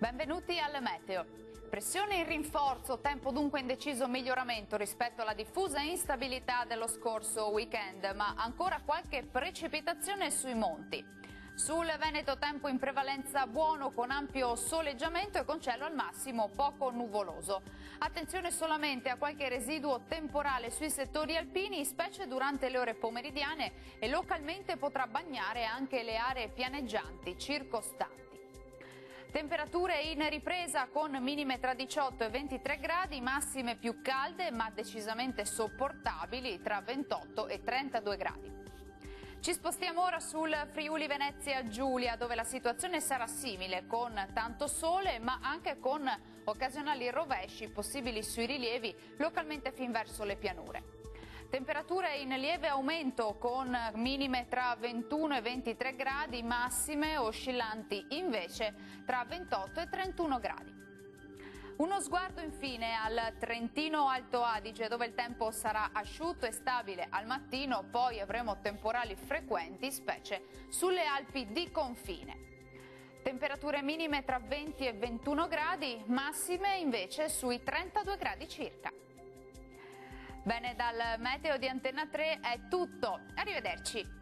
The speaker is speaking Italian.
Benvenuti al Meteo. Pressione in rinforzo, tempo dunque in deciso miglioramento rispetto alla diffusa instabilità dello scorso weekend, ma ancora qualche precipitazione sui monti. Sul Veneto tempo in prevalenza buono con ampio soleggiamento e con cielo al massimo poco nuvoloso. Attenzione solamente a qualche residuo temporale sui settori alpini, specie durante le ore pomeridiane, e localmente potrà bagnare anche le aree pianeggianti circostanti. Temperature in ripresa con minime tra 18 e 23 gradi, massime più calde ma decisamente sopportabili tra 28 e 32 gradi. Ci spostiamo ora sul Friuli Venezia Giulia, dove la situazione sarà simile, con tanto sole ma anche con occasionali rovesci possibili sui rilievi, localmente fin verso le pianure. Temperature in lieve aumento con minime tra 21 e 23 gradi, massime oscillanti invece tra 28 e 31 gradi. Uno sguardo infine al Trentino Alto Adige, dove il tempo sarà asciutto e stabile al mattino, poi avremo temporali frequenti, specie sulle Alpi di confine. Temperature minime tra 20 e 21 gradi, massime invece sui 32 gradi circa. Bene, dal Meteo di Antenna 3 è tutto. Arrivederci.